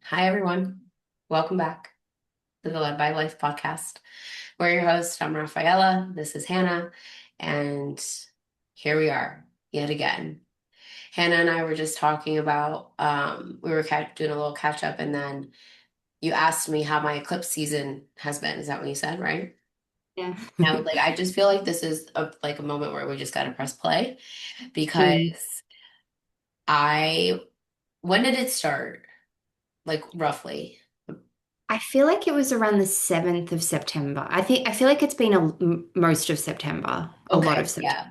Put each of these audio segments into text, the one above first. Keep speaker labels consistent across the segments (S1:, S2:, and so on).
S1: Hi, everyone. Welcome back to the Led by Life podcast. We're your hosts. I'm Rafaela. This is Hannah. And here we are yet again. Hannah and I were just talking about, we were doing a little catch up, and then you asked me how my eclipse season has been. Is that what you said, right?
S2: Yeah.
S1: I just feel like this is like a moment where we just got to press play because
S2: Mm.
S1: I, when did it start? Like roughly.
S2: I feel like it was around the 7th of September. I feel like it's been most of September, a lot of
S1: Okay,
S2: September.
S1: yeah.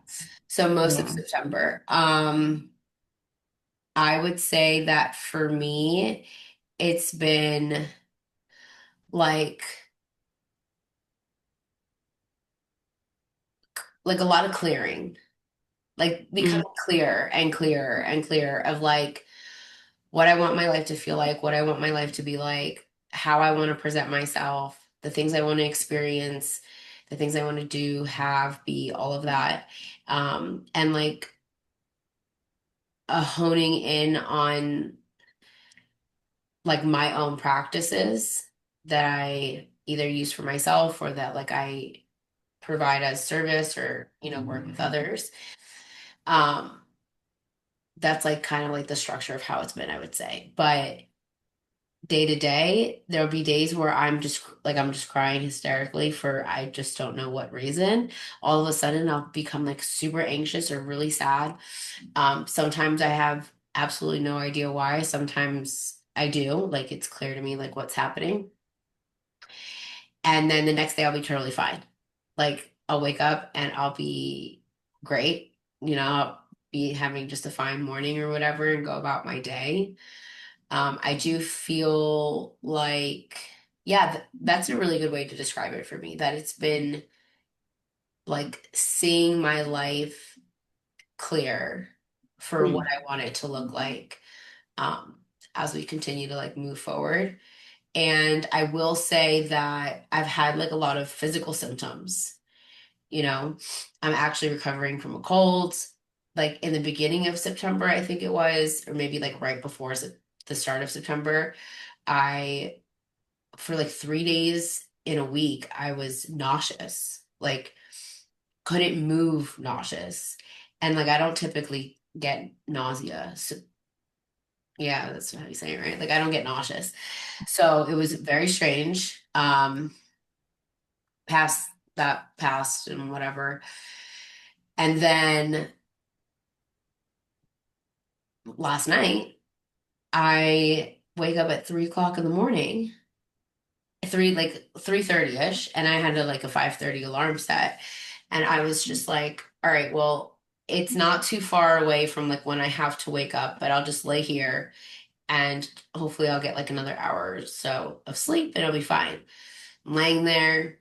S1: So most of
S2: Yeah.
S1: September. I would say that for me, it's been like a lot of clearing, like
S2: Mm.
S1: becoming clearer and clearer and clearer of like what I want my life to feel like, what I want my life to be like, how I want to present myself, the things I want to experience, the things I want to do, have, be, all of that. And like a honing in on like my own practices that I either use for myself or that like I provide as service or, work with others. Um, that's like kind of like the structure of how it's been, I would say. But day to day, there'll be days where I'm just crying hysterically for I just don't know what reason. All of a sudden I'll become like super anxious or really sad. Sometimes I have absolutely no idea why. Sometimes I do, like it's clear to me like what's happening. And then the next day I'll be totally fine. Like I'll wake up and I'll be great. I'll be having just a fine morning or whatever and go about my day. I do feel like, yeah, that's a really good way to describe it for me, that it's been like seeing my life clear for what
S2: Mm.
S1: I want it to look like um, as we continue to like move forward. And I will say that I've had like a lot of physical symptoms. You know, I'm actually recovering from a cold. Like in the beginning of September, I think it was, or maybe like right before the start of September, I, for like 3 days in a week, I was nauseous, like couldn't move nauseous. And like I don't typically get nausea. So, yeah, that's how you say it, right? Like I don't get nauseous. So it was very strange. Past that passed and whatever. And then last night, I wake up at 3 o'clock in the morning, 3:30 ish, and I had like a 5:30 alarm set. And I was just like, all right, well, it's not too far away from like when I have to wake up, but I'll just lay here and hopefully I'll get like another hour or so of sleep and I'll be fine. I'm laying there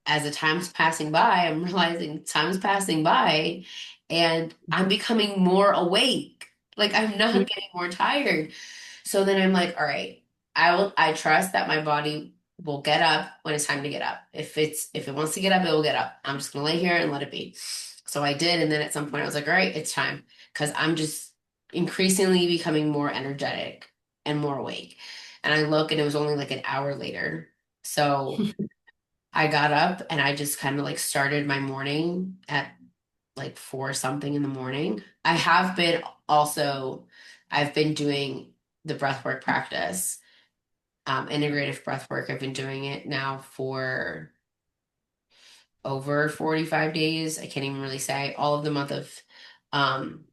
S1: as the time's passing by, I'm realizing time's passing by and I'm becoming more awake. Like I'm not
S2: Mm.
S1: getting more tired. So then I'm like, all right, I trust that my body will get up when it's time to get up. If it wants to get up, it will get up. I'm just gonna lay here and let it be. So I did, and then at some point I was like, all right, it's time. Because I'm just increasingly becoming more energetic and more awake. And I look and it was only like an hour later. So I got up and I just kind of like started my morning at like four something in the morning. I've been doing the breathwork practice, integrative breathwork. I've been doing it now for over 45 days. I can't even really say all of the month of, um,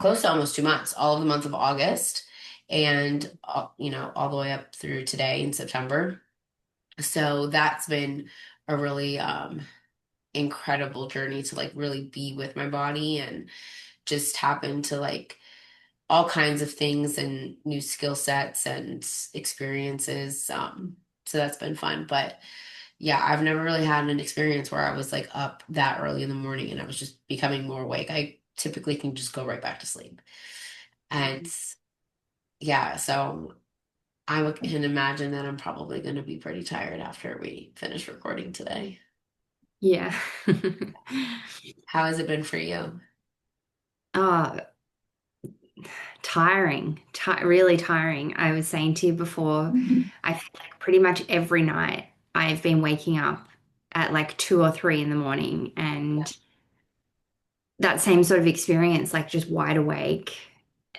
S1: close to almost 2 months, all of the month of August and, all the way up through today in September. So that's been a really, incredible journey to like really be with my body and just tap into like all kinds of things and new skill sets and experiences. So that's been fun. But yeah, I've never really had an experience where I was like up that early in the morning and I was just becoming more awake. I typically can just go right back to sleep. And yeah, so can imagine that I'm probably going to be pretty tired after we finish recording today.
S2: Yeah.
S1: How has it been for you?
S2: Uh, Tiring, really tiring. I was saying to you before, I feel like pretty much every night I've been waking up at like 2 or 3 in the morning
S1: Yeah.
S2: and that same sort of experience, like just wide awake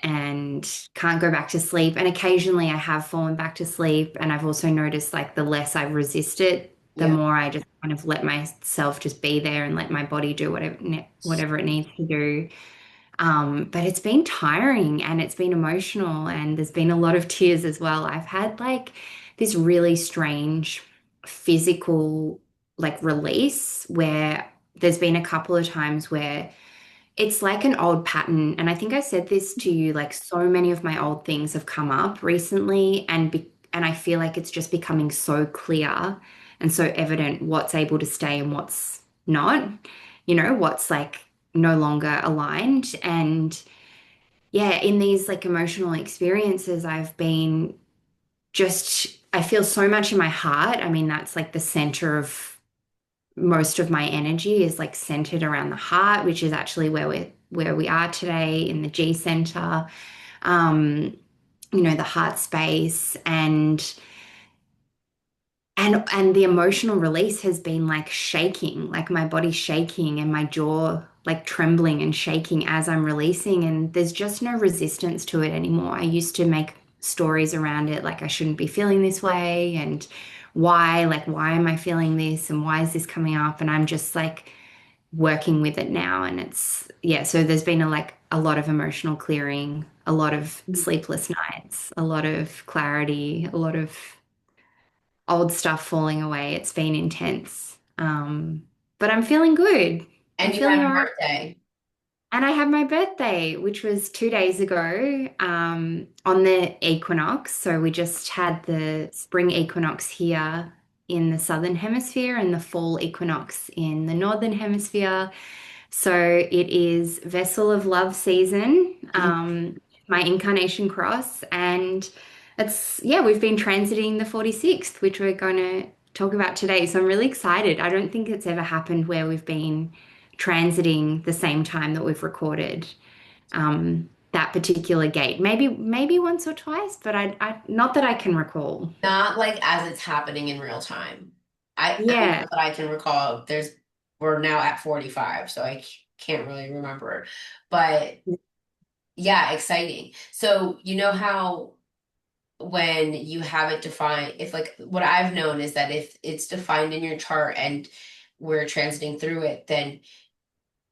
S2: and can't go back to sleep. And occasionally I have fallen back to sleep. And I've also noticed like the less I resist it, the
S1: Yeah.
S2: more I just kind of let myself just be there and let my body do whatever it needs to do. But it's been tiring and it's been emotional and there's been a lot of tears as well. I've had like this really strange physical like release where there's been a couple of times where it's like an old pattern. And I think I said this to you, like so many of my old things have come up recently and I feel like it's just becoming so clear and so evident what's able to stay and what's not, what's like no longer aligned. And yeah, in these like emotional experiences, I feel so much in my heart. I mean, that's like the center of most of my energy is like centered around the heart, which is actually where we are today in the G center. Um, the heart space and the emotional release has been like shaking, like my body shaking and my jaw like trembling and shaking as I'm releasing. And there's just no resistance to it anymore. I used to make stories around it, like I shouldn't be feeling this way and why am I feeling this and why is this coming up? And I'm just like working with it now. And yeah, so there's been a lot of emotional clearing, a lot of sleepless nights, a lot of clarity, a lot of old stuff falling away. It's been intense. But I'm feeling good. I'm
S1: And you
S2: feeling
S1: have
S2: all
S1: a
S2: right.
S1: birthday.
S2: And I had my birthday, which was 2 days ago, on the equinox. So we just had the spring equinox here in the southern hemisphere and the fall equinox in the northern hemisphere. So it is Vessel of Love season, my incarnation cross, and yeah, we've been transiting the 46th, which we're going to talk about today. So I'm really excited. I don't think it's ever happened where we've been transiting the same time that we've recorded that particular gate. Maybe once or twice, but I not that I can recall.
S1: Not like as it's happening in real time. I mean,
S2: Yeah,
S1: not that I can recall. We're now at 45, so I can't really remember. But yeah, exciting. So you know how when you have it defined, if like what I've known is that if it's defined in your chart and we're transiting through it, then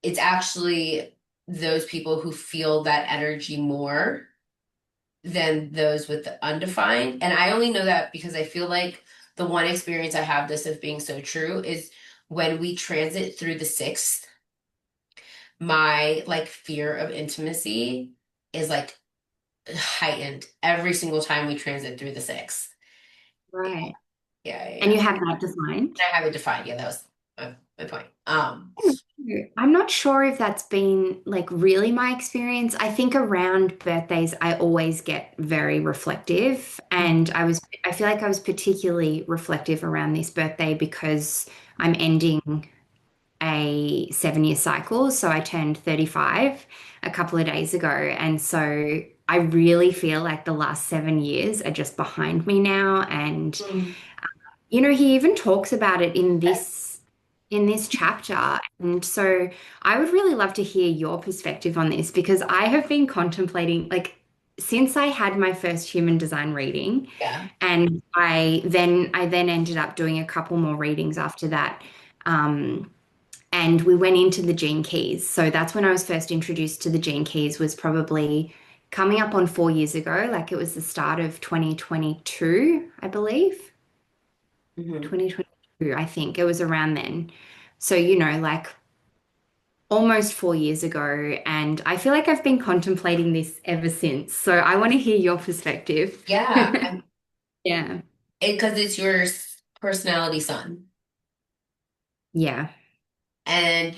S1: it's actually those people who feel that energy more than those with the undefined. And I only know that because I feel like the one experience I have this of being so true is when we transit through the sixth, my like fear of intimacy is like heightened every single time we transit through the sixth.
S2: right.
S1: Yeah, yeah,
S2: And
S1: yeah.
S2: you have that defined.
S1: I have it defined. Yeah, that was my point.
S2: I'm not sure if that's been like really my experience. I think around birthdays, I always get very reflective. And I feel like I was particularly reflective around this birthday because I'm ending a 7-year cycle. So I turned 35 a couple of days ago. And so I really feel like the last 7 years are just behind me now. And
S1: Mm.
S2: he even talks about it in this chapter. And so I would really love to hear your perspective on this because I have been contemplating like since I had my first human design reading
S1: Yeah.
S2: and I then ended up doing a couple more readings after that. Um, and we went into the gene keys. So that's when I was first introduced to the gene keys was probably coming up on 4 years ago. Like it was the start of 2022, I believe.
S1: Hmm.
S2: 2022, I think it was around then. So, like almost 4 years ago. And I feel like I've been contemplating this ever since. So I want to hear your perspective.
S1: Yeah,
S2: Yeah.
S1: because it's your personality sun,
S2: Yeah.
S1: and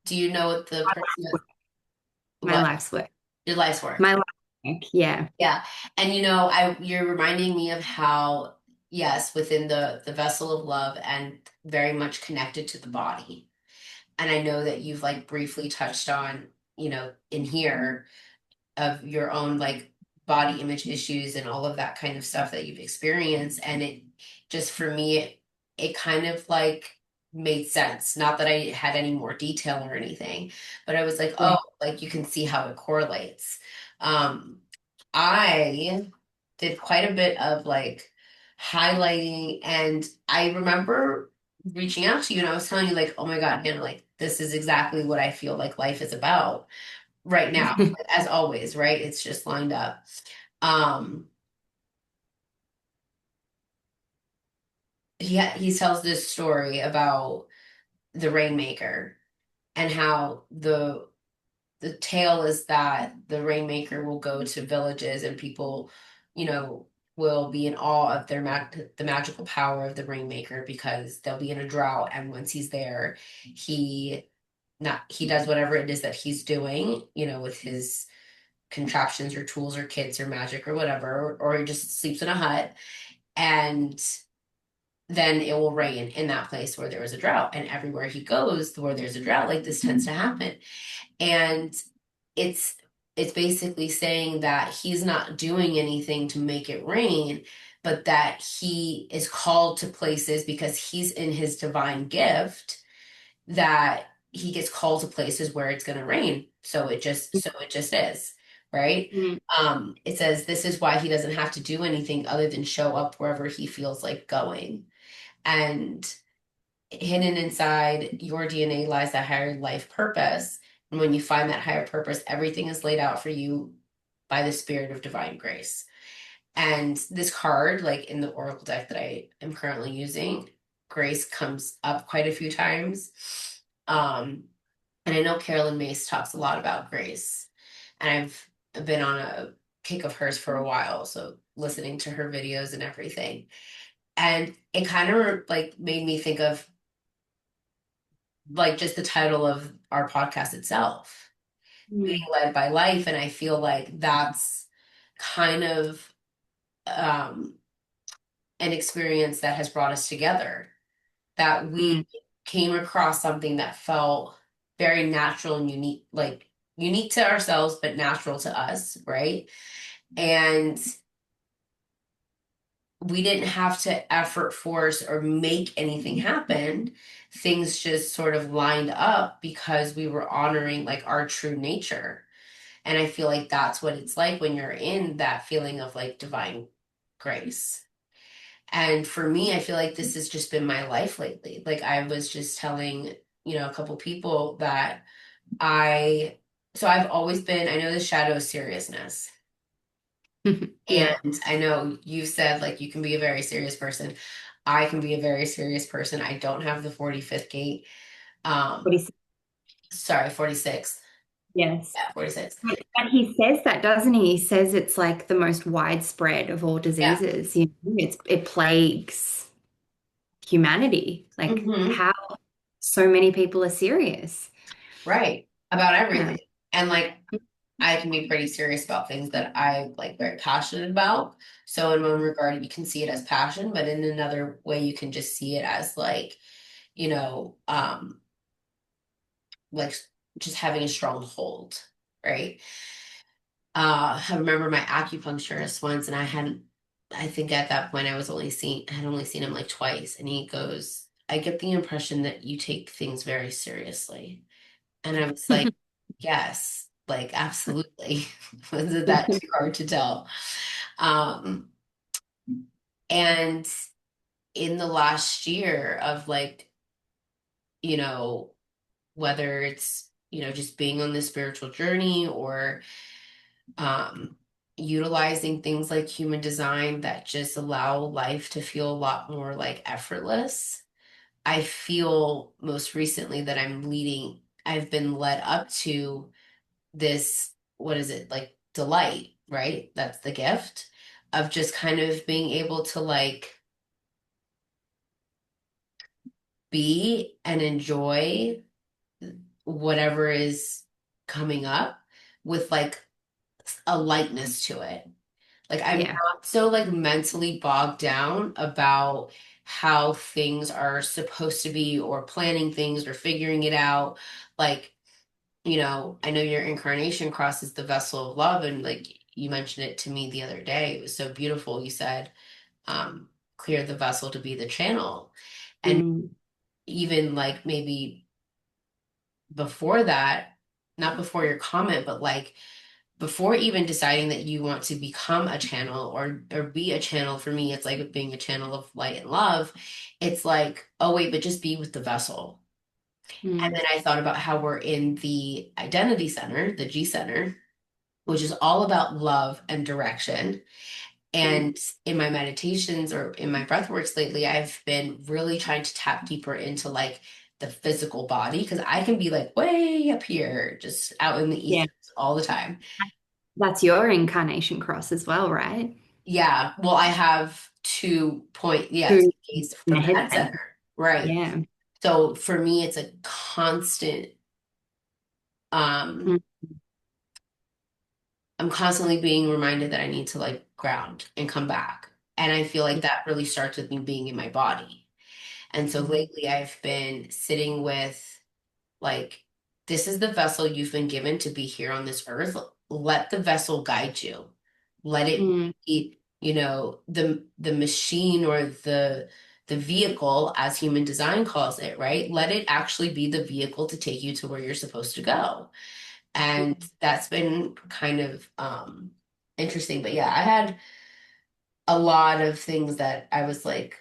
S1: do you know what the
S2: My
S1: what
S2: life's work.
S1: your life's work?
S2: My life's work. Yeah.
S1: Yeah, and you're reminding me of how yes, within the vessel of love and very much connected to the body. And I know that you've like briefly touched on, in here of your own like body image issues and all of that kind of stuff that you've experienced. And it just for me, it kind of like made sense. Not that I had any more detail or anything, but I was like,
S2: Yeah.
S1: oh, like you can see how it correlates. Um, I did quite a bit of like highlighting, and I remember reaching out to you and I was telling you like, oh my God, Hannah, like this is exactly what I feel like life is about right now, as always, right? It's just lined up. Um, he tells this story about the rainmaker and how the tale is that the rainmaker will go to villages and people, you know, will be in awe of the magical power of the rainmaker because they'll be in a drought, and once he's there, he he does whatever it is that he's doing, you know, with his contraptions or tools or kits or magic or whatever, or he just sleeps in a hut, and then it will rain in that place where there was a drought. And everywhere he goes, where there's a drought, like this tends to happen. And it's it's basically saying that he's not doing anything to make it rain, but that he is called to places because he's in his divine gift, that he gets called to places where it's going to rain. So it just is, right?
S2: Mm,
S1: It says this is why he doesn't have to do anything other than show up wherever he feels like going. And hidden inside your DNA lies that higher life purpose. And when you find that higher purpose, everything is laid out for you by the spirit of divine grace. And this card, like in the Oracle deck that I am currently using, grace comes up quite a few times. Um, and I know Carolyn Mace talks a lot about grace. And I've been on a kick of hers for a while, so listening to her videos and everything. And it kind of like made me think of like just the title of our podcast itself, being
S2: mm,
S1: led by life. And I feel like that's kind of um, an experience that has brought us together, that we
S2: mm,
S1: came across something that felt very natural and unique, like unique to ourselves, but natural to us, right? And we didn't have to effort, force, or make anything happen. Things just sort of lined up because we were honoring like our true nature. And I feel like that's what it's like when you're in that feeling of like divine grace. And for me, I feel like this has just been my life lately. Like I was just telling, you know, a couple people that I, so I've always been, I know the shadow of seriousness.
S2: yeah.
S1: And I know you said like you can be a very serious person. I can be a very serious person. I don't have the 45th gate.
S2: What
S1: Um,
S2: he says,
S1: sorry, 46th.
S2: yes.
S1: Yeah, 46.
S2: But he says that, doesn't he? He says it's like the most widespread of all
S1: Yeah.
S2: diseases. You know, it plagues humanity. Like
S1: Hmm.
S2: how so many people are serious.
S1: Right. About
S2: Yeah.
S1: everything. And like I can be pretty serious about things that I like very passionate about. So in one regard, you can see it as passion, but in another way, you can just see it as like, you know, like just having a strong hold, right? I remember my acupuncturist once, and I think at that point I had only seen him like twice, and he goes, I get the impression that you take things very seriously. And I was like, yes, like absolutely. Wasn't that too hard to tell? Um, and in the last year of like, you know, whether it's, you know, just being on this spiritual journey or um utilizing things like human design that just allow life to feel a lot more like effortless. I feel most recently that I've been led up to this, what is it, like delight, right? That's the gift of just kind of being able to like be and enjoy whatever is coming up with like a lightness to it. Like I'm
S2: Yeah.
S1: not so like mentally bogged down about how things are supposed to be or planning things or figuring it out. Like I know your incarnation cross is the vessel of love, and like you mentioned it to me the other day. It was so beautiful. You said, um, clear the vessel to be the channel. And
S2: Mm,
S1: even like maybe before that, not before your comment, but like before even deciding that you want to become a channel or be a channel, for me, it's like being a channel of light and love. It's like, oh wait, but just be with the vessel. And
S2: mm,
S1: then I thought about how we're in the identity center, the G center, which is all about love and direction.
S2: mm.
S1: And in my meditations or in my breath works lately, I've been really trying to tap deeper into like the physical body because I can be like way up here, just out in the
S2: Yeah.
S1: ethers all the time.
S2: That's your incarnation cross as well, right?
S1: Yeah, well, I have 2 point, yeah,
S2: Who
S1: 2 days
S2: in the
S1: from the
S2: head
S1: head
S2: center.
S1: center, right?
S2: Yeah.
S1: So for me, it's a constant,
S2: Mm,
S1: um, I'm constantly being reminded that I need to like ground and come back. And I feel like
S2: yeah.
S1: that really starts with me being in my body. And so
S2: Mm,
S1: lately I've been sitting with like, this is the vessel you've been given to be here on this earth. Let the vessel guide you. Let it
S2: mm,
S1: be, the machine or the vehicle, as human design calls it, right? Let it actually be the vehicle to take you to where you're supposed to go. And that's been kind of interesting. But yeah, I had a lot of things that I was like,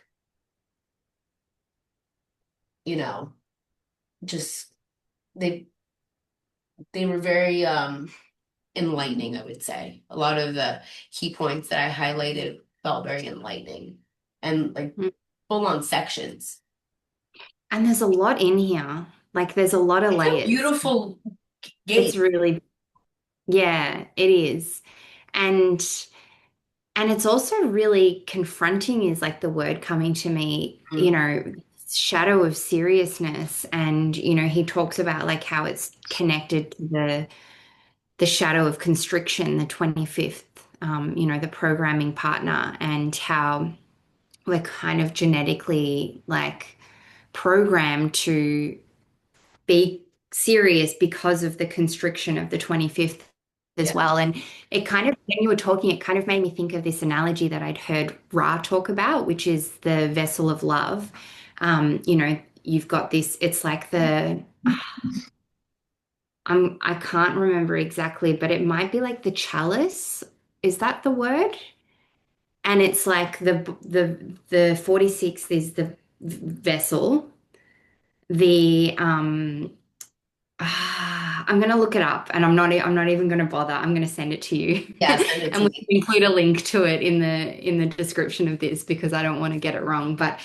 S1: you know, just they they were very enlightening, I would say. A lot of the key points that I highlighted felt very enlightening and like
S2: mm.
S1: full on sections.
S2: And there's a lot in here. Like there's a lot of
S1: It's a
S2: layers.
S1: beautiful
S2: It's
S1: gate.
S2: really, yeah, it is. And it's also really confronting is like the word coming to me,
S1: Mm.
S2: shadow of seriousness. And, he talks about like how it's connected to the shadow of constriction, the 25th, the programming partner, and how we're kind of genetically like programmed to be serious because of the constriction of the 25th as
S1: Yeah.
S2: well. And it kind of, when you were talking, it kind of made me think of this analogy that I'd heard Ra talk about, which is the vessel of love. You've got this, it's like I can't remember exactly, but it might be like the chalice. Is that the word? And it's like the 46th is the vessel. The I'm gonna look it up, and I'm not even gonna bother. I'm gonna send it to you,
S1: Yeah, send it
S2: and
S1: to
S2: we
S1: me.
S2: can include a link to it in the description of this because I don't want to get it wrong. But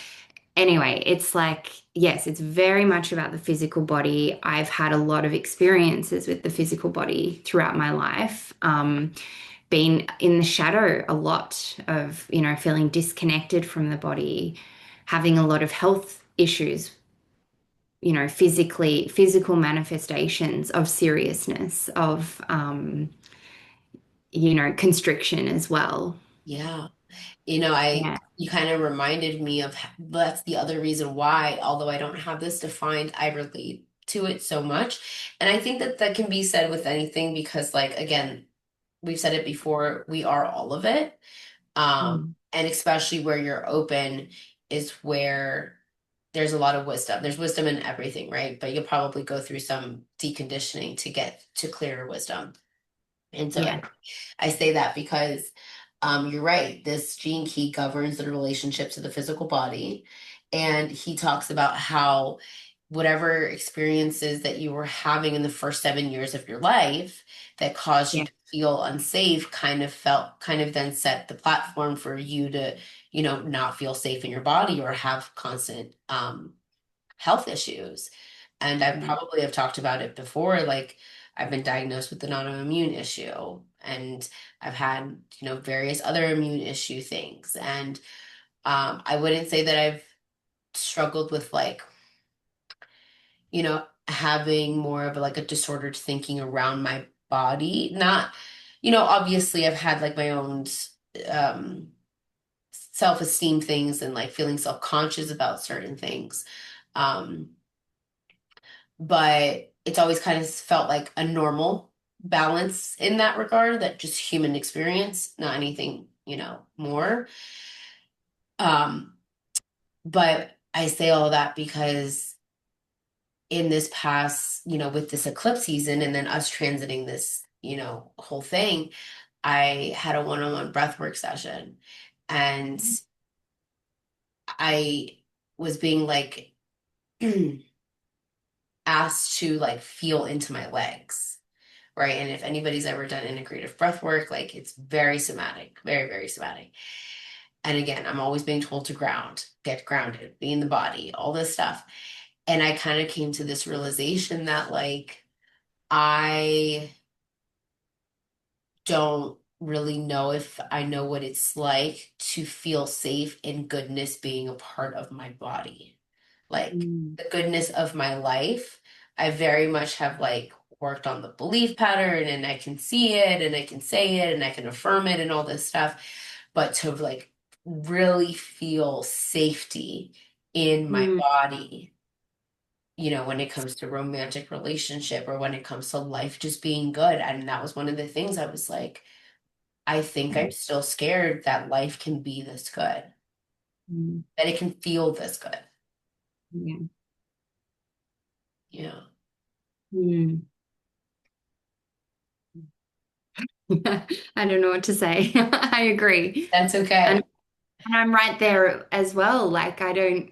S2: anyway, it's like yes, it's very much about the physical body. I've had a lot of experiences with the physical body throughout my life. Been in the shadow a lot of feeling disconnected from the body, having a lot of health issues, physical manifestations of seriousness, of, constriction as well.
S1: Yeah.
S2: Yeah.
S1: You kind of reminded me of that's the other reason why, although I don't have this defined, I relate to it so much. And I think that that can be said with anything because, like, again, we've said it before, we are all of it.
S2: Mm.
S1: And especially where you're open is where there's a lot of wisdom. There's wisdom in everything, right? But you'll probably go through some deconditioning to get to clearer wisdom. And so
S2: Yeah.
S1: I say that because you're right. This gene key governs the relationship to the physical body. And he talks about how whatever experiences that you were having in the first 7 years of your life that caused you
S2: Yeah.
S1: to feel unsafe kind of then set the platform for you to, not feel safe in your body or have constant health issues. And I
S2: Yeah.
S1: probably have talked about it before. Like, I've been diagnosed with an autoimmune issue, and I've had, various other immune issue things. And I wouldn't say that I've struggled with like, having more of like a disordered thinking around my body. Not, obviously I've had like my own um, self-esteem things and like feeling self-conscious about certain things. Um, but it's always kind of felt like a normal balance in that regard, that just human experience, not anything, more. Um, but I say all that because in this past, with this eclipse season and then us transiting this, whole thing, I had a one-on-one breathwork session and I was being like asked to like feel into my legs, right? And if anybody's ever done integrative breath work, like it's very somatic, very, very somatic. And again, I'm always being told to ground, get grounded, be in the body, all this stuff. And I kind of came to this realization that like I don't really know if I know what it's like to feel safe in goodness being a part of my body. Like
S2: Mm,
S1: the goodness of my life, I very much have like worked on the belief pattern and I can see it and I can say it and I can affirm it and all this stuff. But to like really feel safety in my
S2: mm,
S1: body, when it comes to romantic relationship or when it comes to life just being good. And that was one of the things I was like, I think I'm still scared that life can be this good,
S2: mm,
S1: that it can feel this good.
S2: yeah.
S1: Yeah.
S2: Mm. I don't know what to say. I agree.
S1: That's
S2: And
S1: okay.
S2: and I'm right there as well. Like and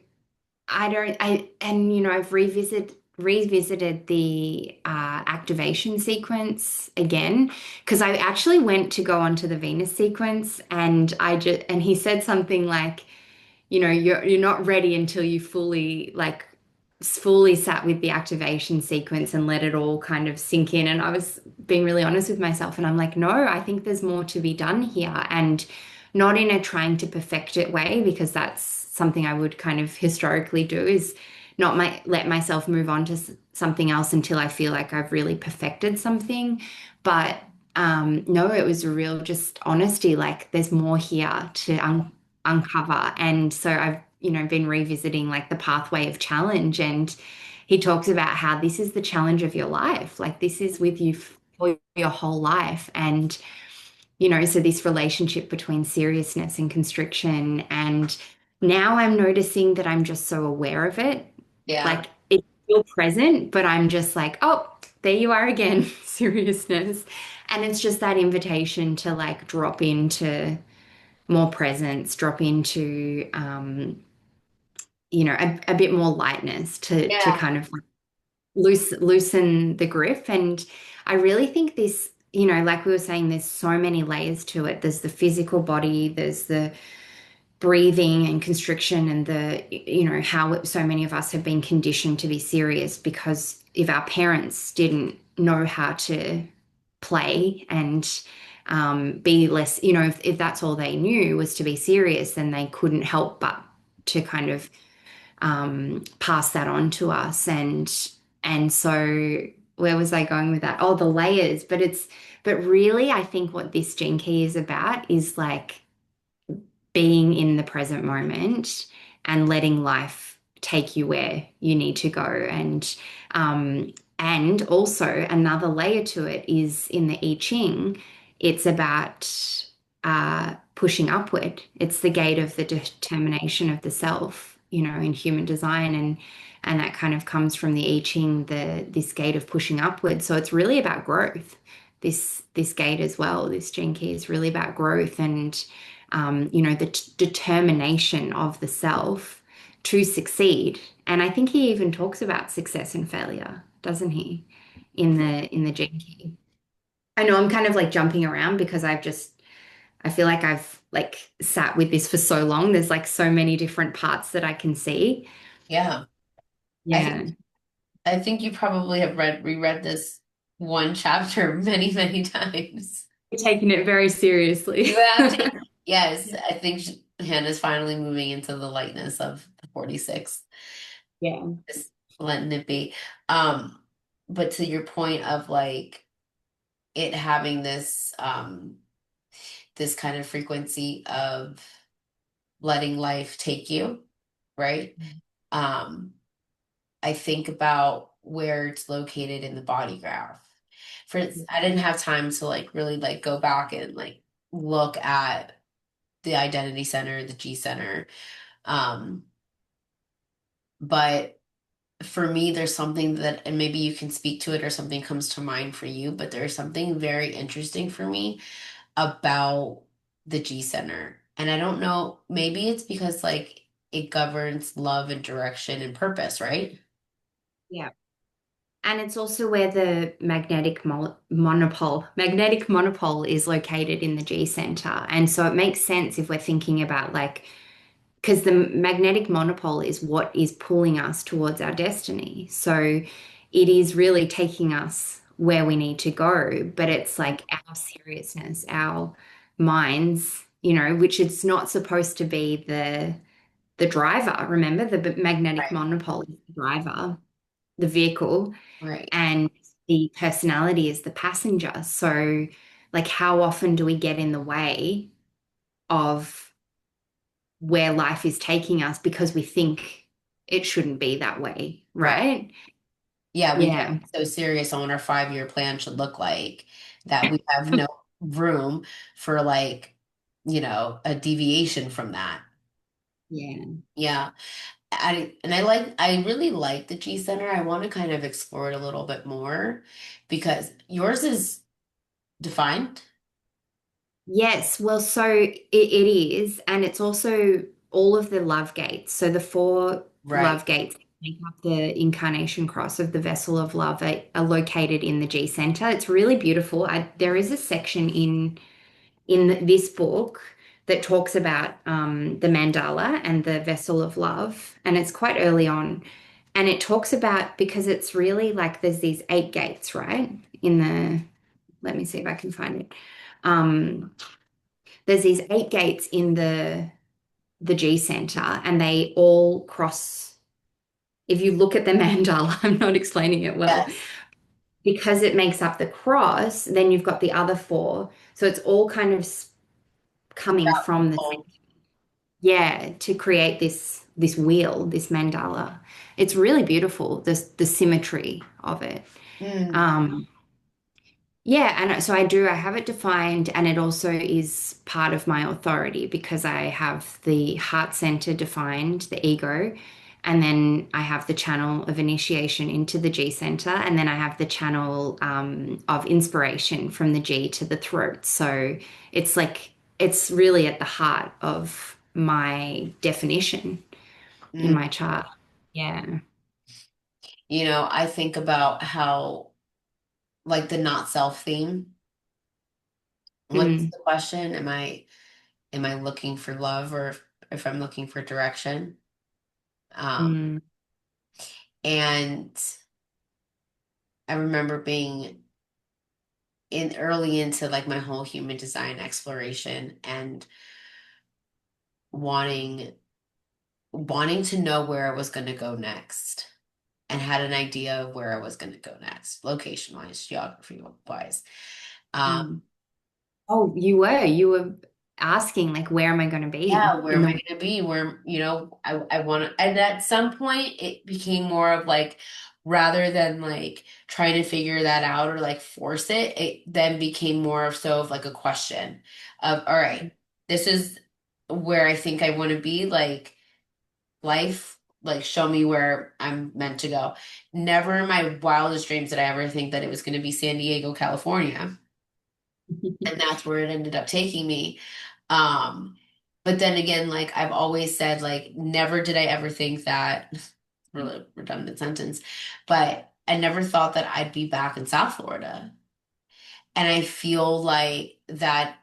S2: I've revisited the activation sequence again because I actually went to go onto the Venus sequence and he said something like, you're not ready until you fully sat with the activation sequence and let it all kind of sink in. And I was being really honest with myself and I'm like, no, I think there's more to be done here, and not in a trying to perfect it way, because that's something I would kind of historically do, is not let myself move on to something else until I feel like I've really perfected something. But no, it was a real just honesty, like there's more here to uncover. And so I've, been revisiting like the pathway of challenge. And he talks about how this is the challenge of your life. Like this is with you for your whole life. And, so this relationship between seriousness and constriction. And now I'm noticing that I'm just so aware of it.
S1: Yeah.
S2: Like it's still present, but I'm just like, oh, there you are again, seriousness. And it's just that invitation to like drop into more presence, drop into a bit more lightness to
S1: Yeah.
S2: kind of like loosen the grip. And I really think this, like we were saying, there's so many layers to it. There's the physical body, there's the breathing and constriction, and how so many of us have been conditioned to be serious because if our parents didn't know how to play and be less, if that's all they knew was to be serious, then they couldn't help but to kind of pass that on to us. And so where was I going with that? Oh, the layers. But really, I think what this gene key is about is like being in the present moment and letting life take you where you need to go. And also another layer to it is in the I Ching, it's about pushing upward. It's the gate of the determination of the self, in human design, and that kind of comes from the I Ching, this gate of pushing upward. So it's really about growth. This gate as well, this gene key is really about growth and the determination of the self to succeed. And I think he even talks about success and failure, doesn't he? In the gene key. I know I'm kind of like jumping around because I feel like I've like sat with this for so long. There's like so many different parts that I can see.
S1: Yeah. I think
S2: Yeah.
S1: I think you probably have reread this one chapter many, many times.
S2: Taking it very seriously.
S1: You have to. Yes, I think Hannah's finally moving into the lightness of the 46.
S2: Yeah.
S1: Just letting it be. Um, but to your point of like it having this kind of frequency of letting life take you, right? Um, I think about where it's located in the body graph. I didn't have time to like really like go back and like look at the identity center, the G center. Um, but for me, there's something that, and maybe you can speak to it or something comes to mind for you, but there's something very interesting for me about the G center. And I don't know, maybe it's because like it governs love and direction and purpose, right?
S2: Yeah. And it's also where the magnetic monopole is located in the G center. And so it makes sense if we're thinking about like, because the magnetic monopole is what is pulling us towards our destiny. So it is really taking us where we need to go, but it's like our seriousness, our minds, which it's not supposed to be the driver. Remember, the magnetic
S1: Right.
S2: monopole is the driver, the vehicle,
S1: Right.
S2: and the personality is the passenger. So, like, how often do we get in the way of where life is taking us because we think it shouldn't be that way,
S1: Right.
S2: right?
S1: Yeah, we get
S2: Yeah.
S1: so serious on what our 5-year plan should look like that we have no room for like, a deviation from that.
S2: Yeah.
S1: Yeah. I really like the G Center. I want to kind of explore it a little bit more because yours is defined.
S2: Yes, well, so it is, and it's also all of the love gates. So the four
S1: Right.
S2: love gates that make up the incarnation cross of the vessel of love are located in the G center. It's really beautiful. There is a section in this book that talks about the mandala and the vessel of love, and it's quite early on. And it talks about because it's really like there's these 8 gates, right? Let me see if I can find it. Um, there's these 8 gates in the G center, and they all cross. If you look at the mandala, I'm not explaining it well,
S1: Yes.
S2: because it makes up the cross, then you've got the other four. So it's all kind of coming from the
S1: Oh.
S2: yeah, to create this wheel, this mandala. It's really beautiful, the symmetry of it.
S1: Mm,
S2: Um, yeah, and so I have it defined, and it also is part of my authority because I have the heart center defined, the ego, and then I have the channel of initiation into the G center, and then I have the channel of inspiration from the G to the throat. So it's like it's really at the heart of my definition in
S1: mm.
S2: my chart. Yeah.
S1: I think about how like the not self theme. What's
S2: Mm,
S1: the question? Am I looking for love or if I'm looking for direction? Um,
S2: mm,
S1: and I remember being in early into like my whole human design exploration and wanting wanting to know where I was going to go next and had an idea of where I was going to go next, location wise, geography wise. Um,
S2: mm. Oh, you were asking like, where am I going to be
S1: yeah, where
S2: in
S1: am I
S2: the
S1: going to be? Where, I want to, and at some point it became more of like, rather than like trying to figure that out or like force it, it then became more of so of like a question of, all right, this is where I think I want to be, like life, like show me where I'm meant to go. Never in my wildest dreams did I ever think that it was going to be San Diego, California. And that's where it ended up taking me. Um, but then again, like I've always said, like never did I ever think that really redundant sentence, but I never thought that I'd be back in South Florida. And I feel like that,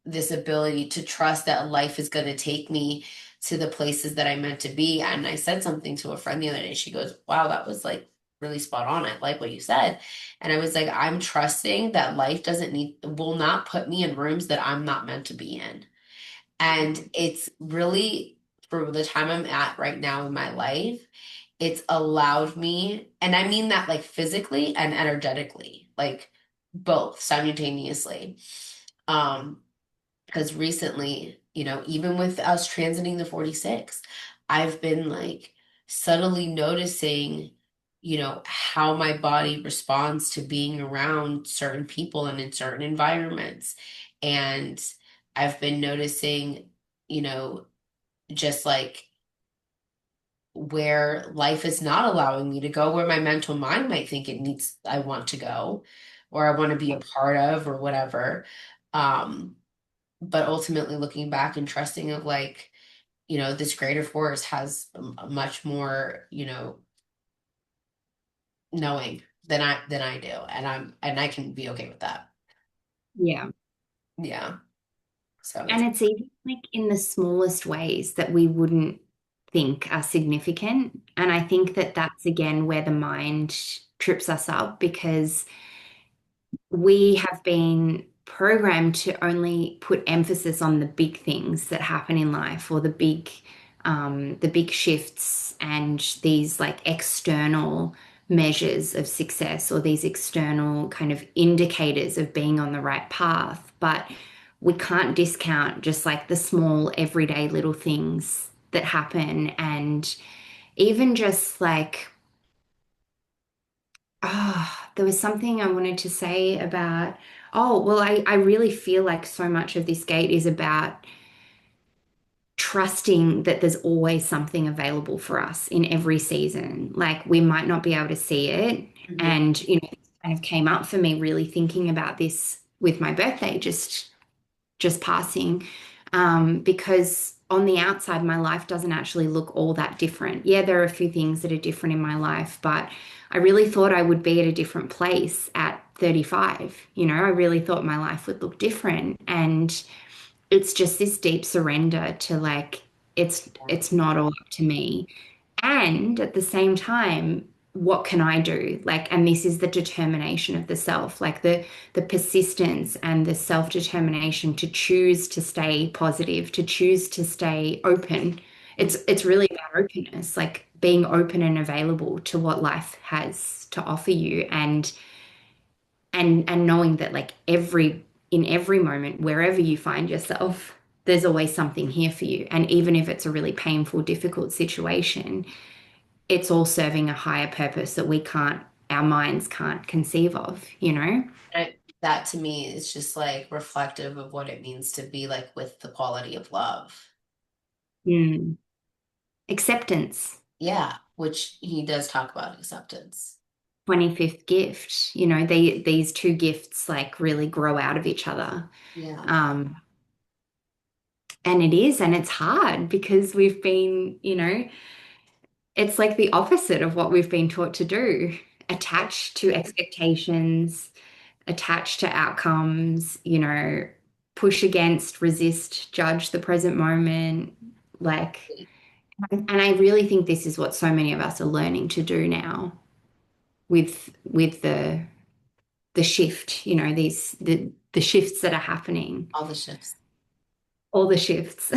S1: this ability to trust that life is going to take me to the places that I'm meant to be. And I said something to a friend the other day. She goes, wow, that was like really spot on. I like what you said. And I was like, I'm trusting that life will not put me in rooms that I'm not meant to be in. And it's really, for the time I'm at right now in my life, it's allowed me, and I mean that like physically and energetically, like both simultaneously. Um, because recently, even with us transiting the 46, I've been like subtly noticing. how my body responds to being around certain people and in certain environments. And I've been noticing, you know, just like where life is not allowing me to go, where my mental mind might think I want to go, or I want to be a part of, or whatever. Um, but ultimately looking back and trusting of like, this greater force has a much more, knowing than I do. And I can be okay with that.
S2: Yeah.
S1: Yeah. So
S2: And
S1: it's
S2: it's even like in the smallest ways that we wouldn't think are significant. And I think that that's again where the mind trips us up because we have been programmed to only put emphasis on the big things that happen in life or the big shifts and these like external measures of success or these external kind of indicators of being on the right path. But we can't discount just like the small everyday little things that happen and even just like there was something I wanted to say about, oh, well, I really feel like so much of this gate is about trusting that there's always something available for us in every season. Like we might not be able to see it.
S1: Mhm.
S2: And, it kind of came up for me really thinking about this with my birthday just passing, because on the outside, my life doesn't actually look all that different. Yeah, there are a few things that are different in my life, but I really thought I would be at a different place at 35. I really thought my life would look different. And it's just this deep surrender to like, it's not all up to me. And at the same time, what can I do? Like, and this is the determination of the self, like the persistence and the self-determination to choose to stay positive, to choose to stay open. It's really about openness, like being open and available to what life has to offer you and knowing that like in every moment, wherever you find yourself, there's always something here for you. And even if it's a really painful, difficult situation, it's all serving a higher purpose that our minds can't conceive of.
S1: That to me is just like reflective of what it means to be like with the quality of love.
S2: Mm. Acceptance,
S1: Yeah, which he does talk about acceptance.
S2: 25th gift, these two gifts like really grow out of each other.
S1: Yeah.
S2: Um, and it is, and it's hard because it's like the opposite of what we've been taught to do, attach to expectations, attach to outcomes, push against, resist, judge the present moment. Like, and I really think this is what so many of us are learning to do now with the shift, the shifts that are happening,
S1: All the shifts.
S2: all the shifts.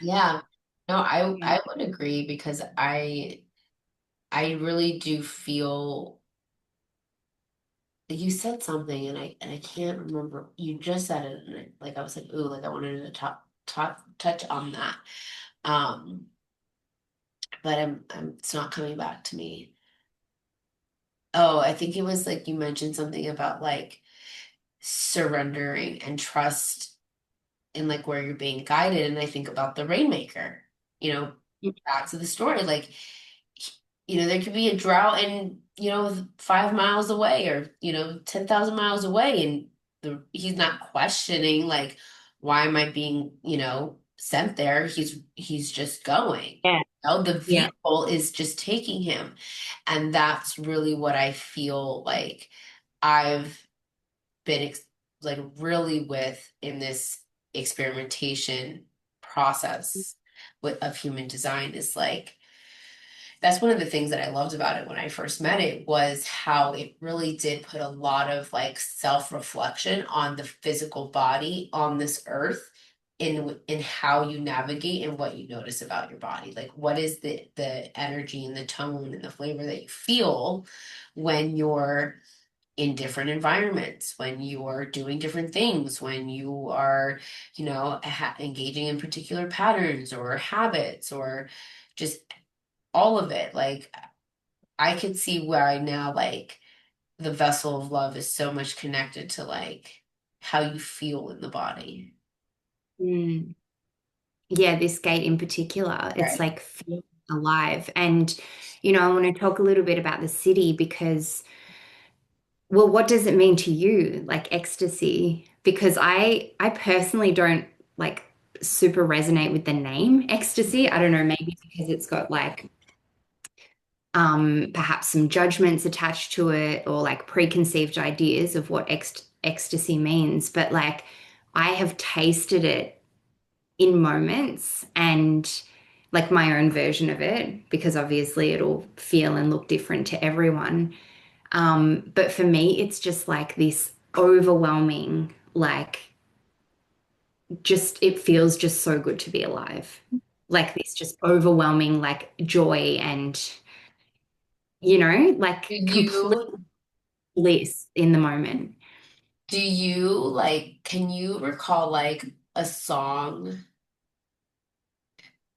S1: Yeah. No, I
S2: Yeah.
S1: I would agree because I really do feel you said something and I can't remember. You just said it and like I was like, ooh, like I wanted to touch on that. Um, but I'm it's not coming back to me. Oh, I think it was like you mentioned something about like surrendering and trust in like where you're being guided. And I think about the Rainmaker, you know, back to the story. Like, there could be a drought and, 5 miles away or, 10,000 miles away. And he's not questioning like, why am I being, sent there? He's just going.
S2: Yeah.
S1: The
S2: Yeah.
S1: vehicle is just taking him. And that's really what I feel like I've been like really with in this experimentation process of human design is like that's one of the things that I loved about it when I first met it was how it really did put a lot of like self-reflection on the physical body on this earth in how you navigate and what you notice about your body. Like what is the energy and the tone and the flavor that you feel when you're in different environments, when you are doing different things, when you are, engaging in particular patterns or habits or just all of it. Like I can see why now, like, the vessel of love is so much connected to like how you feel in the body.
S2: Mm. Yeah, this gate in particular, it's
S1: Right.
S2: like feeling alive. And, I want to talk a little bit about the city because, well, what does it mean to you, like ecstasy? Because I personally don't like super resonate with the name ecstasy. I don't know, maybe because it's got like perhaps some judgments attached to it or like preconceived ideas of what ecstasy means. But like I have tasted it in moments and like my own version of it, because obviously it'll feel and look different to everyone. But for me, it's just like this overwhelming, like just it feels just so good to be alive. Like this just overwhelming like joy and
S1: Do
S2: like complete
S1: you
S2: bliss in the moment.
S1: do you like can you recall like a song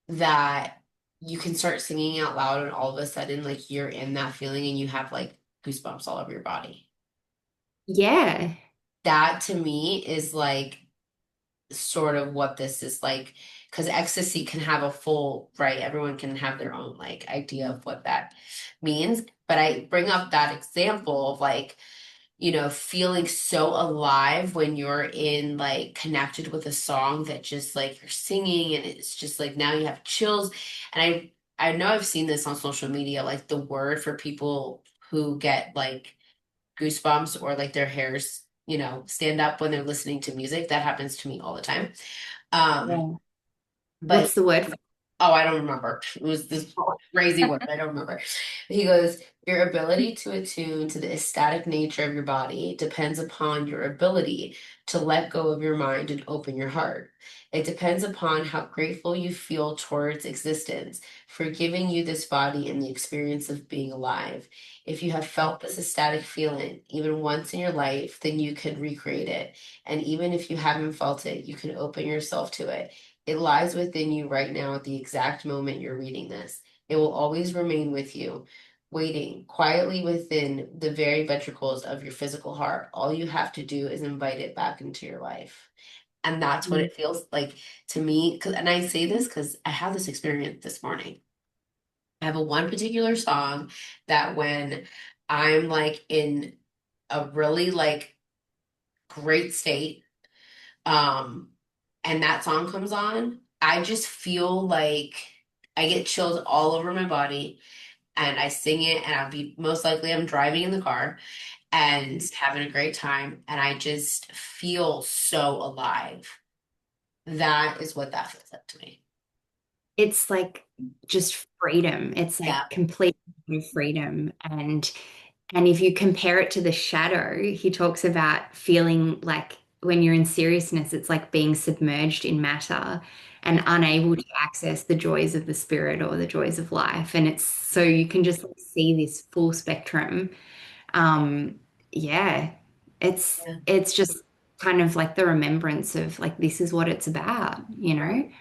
S1: that you can start singing out loud and all of a sudden like you're in that feeling and you have like goosebumps all over your body?
S2: Yeah.
S1: That to me is like sort of what this is like because ecstasy can have a full right, everyone can have their own like idea of what that means, but I bring up that example of like feeling so alive when you're in like connected with a song that just like you're singing and it's just like now you have chills. And I know I've seen this on social media, like the word for people who get like goosebumps or like their hairs stand up when they're listening to music. That happens to me all the time. um
S2: Yeah.
S1: but
S2: What's the word for
S1: Oh, I don't remember. It was this crazy word. I don't remember. He goes, your ability to attune to the ecstatic nature of your body depends upon your ability to let go of your mind and open your heart. It depends upon how grateful you feel towards existence for giving you this body and the experience of being alive. If you have felt this ecstatic feeling even once in your life, then you can recreate it. And even if you haven't felt it, you can open yourself to it. It lies within you right now at the exact moment you're reading this. It will always remain with you, waiting quietly within the very ventricles of your physical heart. All you have to do is invite it back into your life. And that's what
S2: Mm.
S1: it feels like to me. And I say this because I had this experience this morning. I have a one particular song that when I'm like in a really like great state, um, and that song comes on, I just feel like I get chills all over my body and I sing it and I'll be most likely I'm driving in the car and having a great time and I just feel so alive. That is what that feels like to me.
S2: It's like just freedom. It's
S1: Yeah.
S2: like complete freedom. And if you compare it to the shadow, he talks about feeling like when you're in seriousness, it's like being submerged in matter and unable to access the joys of the spirit or the joys of life. And it's so you can just like see this full spectrum. Um, yeah,
S1: Yeah.
S2: it's just kind of like the remembrance of like this is what it's about, you know?
S1: Right.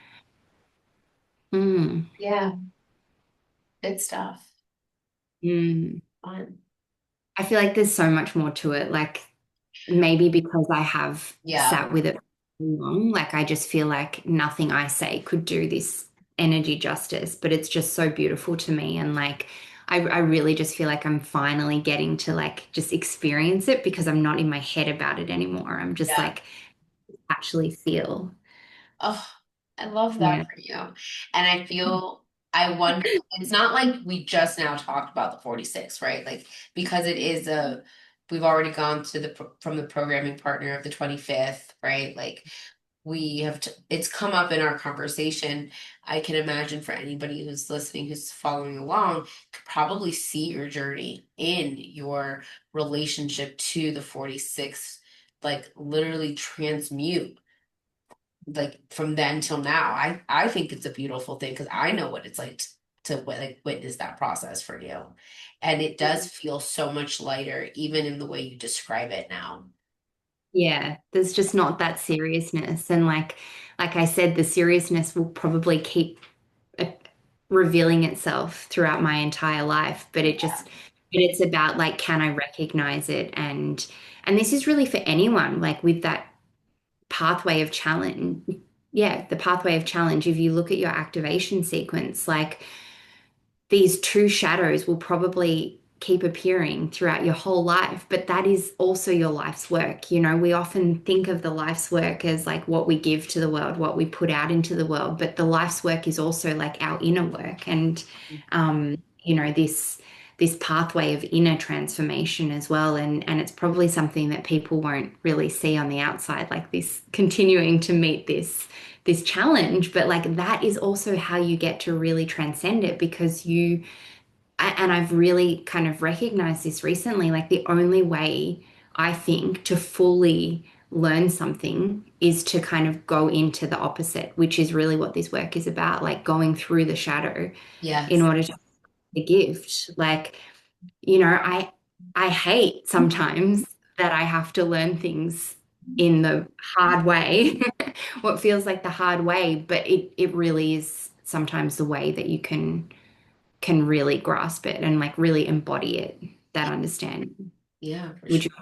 S2: Mm,
S1: Yeah. Good stuff.
S2: mm.
S1: Fun.
S2: I feel like there's so much more to it. Like maybe because I have
S1: Yeah.
S2: sat with it for so long, like I just feel like nothing I say could do this energy justice, but it's just so beautiful to me. And like I really just feel like I'm finally getting to like just experience it because I'm not in my head about it anymore. I'm just
S1: Yeah.
S2: like actually feel.
S1: Oh, I love
S2: Yeah.
S1: that for you. And I feel, I wonder, it's not like we just now talked about the 46, right? Like, because it is we've already gone to from the programming partner of the 25th, right? Like, it's come up in our conversation. I can imagine for anybody who's listening, who's following along, could probably see your journey in your relationship to the 46, like, literally transmute like from then till now. I think it's a beautiful thing because I know what it's like to like witness that process for you, and it does feel so much lighter even in the way you describe it now.
S2: Yeah, there's just not that seriousness. And like I said, the seriousness will probably keep revealing itself throughout my entire life, but it's about like, can I recognize it? And this is really for anyone, like with that pathway of challenge. Yeah, the pathway of challenge. If you look at your activation sequence, like these two shadows will probably keep appearing throughout your whole life, but that is also your life's work. You know, we often think of the life's work as like what we give to the world, what we put out into the world, but the life's work is also like our inner work. And you know, this pathway of inner transformation as well. And it's probably something that people won't really see on the outside, like this continuing to meet this challenge, but like that is also how you get to really transcend it because and I've really kind of recognized this recently, like the only way I think to fully learn something is to kind of go into the opposite, which is really what this work is about, like going through the shadow in
S1: Yes.
S2: order to the gift. Like, you know, I hate sometimes that I have to learn things in the hard way, what feels like the hard way, but it really is sometimes the way that you can really grasp it and like really embody it, that understanding.
S1: Yeah, for
S2: Would
S1: sure.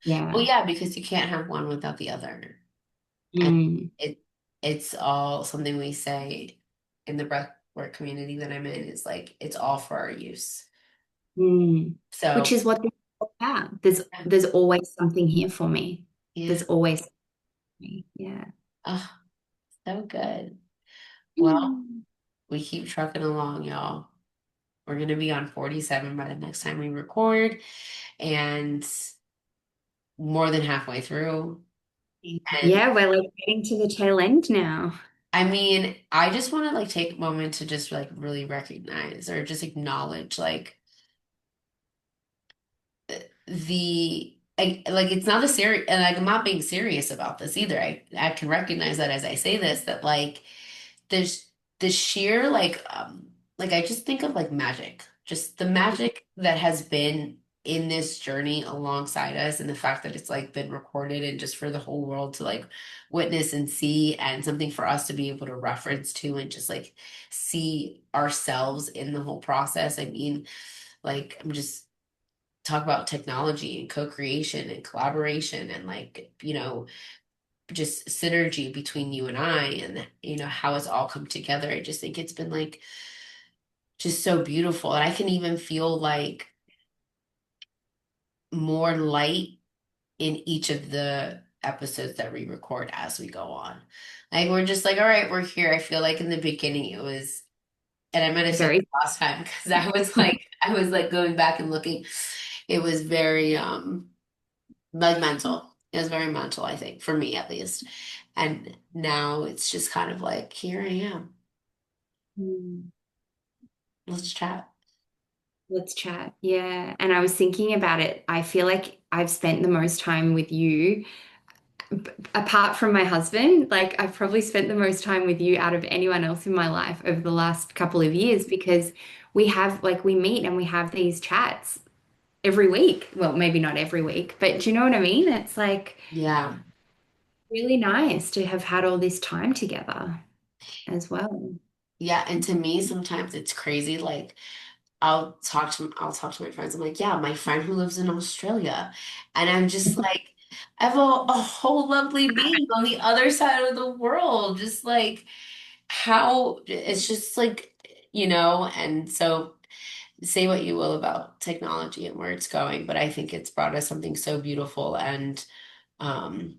S2: you?
S1: Well,
S2: Yeah.
S1: yeah, because you can't have one without the other. And
S2: Mm,
S1: it it's all something we say in the breathwork community that I'm in is like it's all for our use.
S2: mm. Which
S1: So
S2: is what this is all about. There's always something here for me. There's
S1: yeah.
S2: always something for me. Yeah.
S1: Oh, so good. Well,
S2: Mm.
S1: we keep trucking along, y'all. We're gonna be on 47 by the next time we record, and more than halfway through. And
S2: Yeah, we're like getting to the tail end now.
S1: I mean, I just want to like take a moment to just like really recognize or just acknowledge like like it's not a serious and like I'm not being serious about this either. I can recognize that as I say this that like there's the sheer like I just think of like magic, just the magic that has been in this journey alongside us and the fact that it's like been recorded and just for the whole world to like witness and see and something for us to be able to reference to and just like see ourselves in the whole process. I mean, like I'm just talk about technology and co-creation and collaboration and like, just synergy between you and I and how it's all come together. I just think it's been like just so beautiful. And I can even feel like more light in each of the episodes that we record as we go on. Like we're just like, all right, we're here. I feel like in the beginning it was, and I might have said this
S2: Very.
S1: last time because I was like going back and looking. It was very like mental. It was very mental, I think, for me at least. And now it's just kind of like, here I am.
S2: Mm.
S1: Let's chat.
S2: Let's chat. Yeah. And I was thinking about it. I feel like I've spent the most time with you apart from my husband, like I've probably spent the most time with you out of anyone else in my life over the last couple of years because we meet and we have these chats every week. Well, maybe not every week, but do you know what I mean? It's like
S1: Yeah.
S2: really nice to have had all this time together as well.
S1: Yeah. And to me, sometimes it's crazy. Like I'll talk to my friends. I'm like, yeah, my friend who lives in Australia. And I'm just like, I have a whole lovely being on the other side of the world. Just like how it's just like, and so say what you will about technology and where it's going, but I think it's brought us something so beautiful. And um,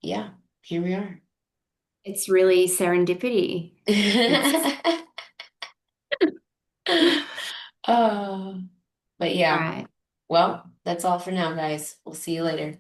S1: yeah, here we are.
S2: It's really serendipity. It's
S1: Oh, but
S2: all
S1: yeah.
S2: right.
S1: Well, that's all for now, guys. We'll see you later.